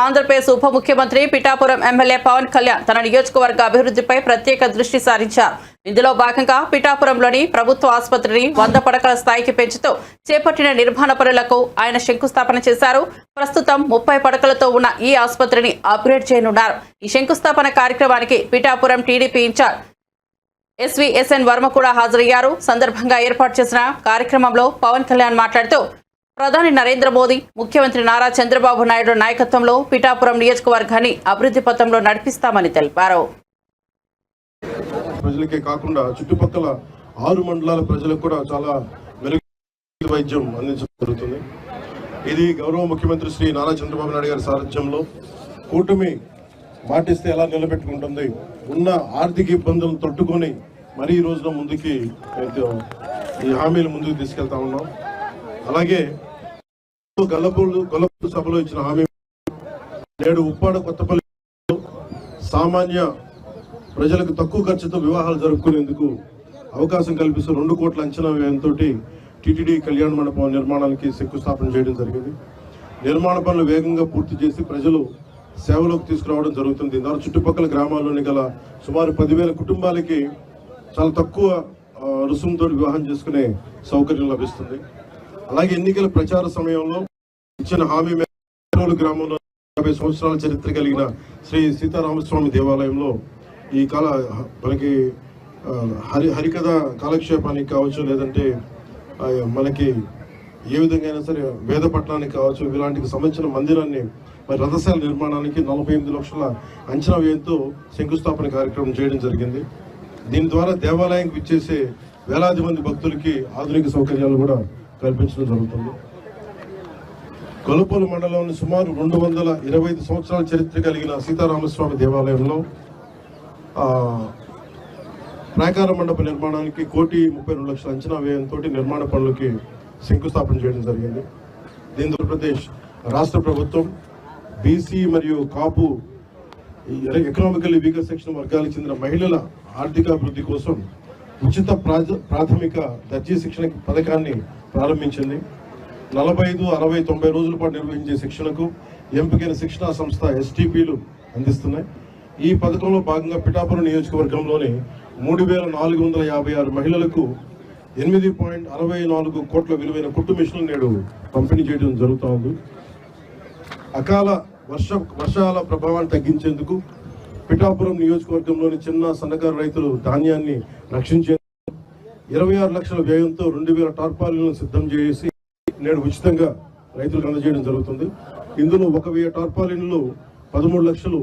ఆంధ్రప్రదేశ్ ఉప ముఖ్యమంత్రి పిఠాపురం ఎమ్మెల్యే పవన్ కళ్యాణ్ తన నియోజకవర్గ అభివృద్ధిపై ప్రత్యేక దృష్టి సారించారు. ఇందులో భాగంగా పిఠాపురంలోని ప్రభుత్వ ఆసుపత్రిని 100 పడకల స్థాయికి పెంచుతూ చేపట్టిన నిర్మాణ పనులకు ఆయన శంకుస్థాపన చేశారు. ప్రస్తుతం 30 పడకలతో ఉన్న ఈ ఆసుపత్రిని అప్గ్రేడ్ చేయనున్నారు. ఈ శంకుస్థాపన కార్యక్రమానికి పిఠాపురం టీడీపీ ఇన్ఛార్జ్ ఎస్వీఎస్ఎన్ వర్మ కూడా హాజరయ్యారు. సందర్భంగా ఏర్పాటు చేసిన కార్యక్రమంలో పవన్ కళ్యాణ్ మాట్లాడుతూ ప్రధాని నరేంద్ర మోదీ, ముఖ్యమంత్రి నారా చంద్రబాబు నాయుడు నాయకత్వంలో పిఠాపురం నియోజకవర్గాన్ని అభివృద్ధి పథంలో నడిపిస్తామని తెలిపారు. ప్రజలకే కాకుండా చుట్టుపక్కల 6 మండలాల ప్రజలకు కూడా చాలా మెరుగైన వైద్యం అందించడం జరుగుతుంది. ఇది గౌరవ ముఖ్యమంత్రి శ్రీ నారా చంద్రబాబు నాయుడు గారి సారథ్యంలో కూటమి మాటిస్తే ఎలా నిలబెట్టుకుంటుంది, ఉన్న ఆర్థిక ఇబ్బందులను తట్టుకొని మరీ ఈ రోజున ముందుకి ఈ హామీలు ముందుకు తీసుకెళ్తా ఉన్నాం. అలాగే గొల్లపూడి సభలో ఇచ్చిన హామీ నేడు ఉప్పాడ కొత్తపల్లి సామాన్య ప్రజలకు తక్కువ ఖర్చుతో వివాహాలు జరుపుకునేందుకు అవకాశం కల్పిస్తూ 2 కోట్ల అంచనా వ్యయంతో టీటీడీ కళ్యాణ మండపం నిర్మాణానికి శంకుస్థాపన చేయడం జరిగింది. నిర్మాణ పనులు వేగంగా పూర్తి చేసి ప్రజలు సేవలోకి తీసుకురావడం జరుగుతుంది. దాని చుట్టుపక్కల గ్రామాల్లోని గల సుమారు 10,000 కుటుంబాలకి చాలా తక్కువ రుసుముతో వివాహం చేసుకునే సౌకర్యం లభిస్తుంది. అలాగే ఎన్నికల ప్రచార సమయంలో ఇచ్చిన హామీ మేరకు గ్రామంలో 50 సంవత్సరాల చరిత్ర కలిగిన శ్రీ సీతారామస్వామి దేవాలయంలో ఈ మనకి హరికథ కాలక్షేపానికి కావచ్చు, లేదంటే మనకి ఏ విధంగా అయినా సరే వేద పట్టణానికి కావచ్చు, ఇలాంటికి సంబంధించిన మందిరాన్ని మరి రథశాల నిర్మాణానికి 48 లక్షల అంచనా వ్యయంతో శంకుస్థాపన కార్యక్రమం చేయడం జరిగింది. దీని ద్వారా దేవాలయానికి విచ్చేసే వేలాది మంది భక్తులకి ఆధునిక సౌకర్యాలు కూడా కల్పించడం జరుగుతుంది. గొల్లపూడి మండలంలోని సుమారు 225 సంవత్సరాల చరిత్ర కలిగిన సీతారామస్వామి దేవాలయంలో ప్రాకార మండప నిర్మాణానికి 1,32,00,000 అంచనా వ్యయంతో నిర్మాణ పనులకి శంకుస్థాపన చేయడం జరిగింది. దీంతో ఆంధ్రప్రదేశ్ రాష్ట్ర ప్రభుత్వం బీసీ మరియు కాపు ఎకనామికల్లీ వీకర్ సెక్షన్ వర్గాలకు చెందిన మహిళల ఆర్థికాభివృద్ధి కోసం ఉచిత ప్రాథమిక దర్జీ శిక్షణ పథకాన్ని ప్రారంభించింది. 45, 60, 90 రోజుల పాటు నిర్వహించే శిక్షణకు ఎంపికైన శిక్షణా సంస్థ ఎస్టీపీలు అందిస్తున్నాయి. ఈ పథకంలో భాగంగా పిఠాపురం నియోజకవర్గంలోని 3,456 మహిళలకు 8.64 కోట్ల విలువైన కుట్టు మిషన్లు నేడు పంపిణీ చేయడం జరుగుతోంది. అకాల వర్షాల ప్రభావాన్ని తగ్గించేందుకు పిఠాపురం నియోజకవర్గంలోని చిన్న సన్నకారు రైతులు ధాన్యాన్ని రక్షించేందుకు 26 లక్షల వ్యయంతో 2,000 టార్పాలిన్లను సిద్ధం చేసి నేడు ఉచితంగా రైతులకు అందజేయడం జరుగుతుంది. ఇందులో 1,000 టార్పాలిన్లు 13 లక్షలు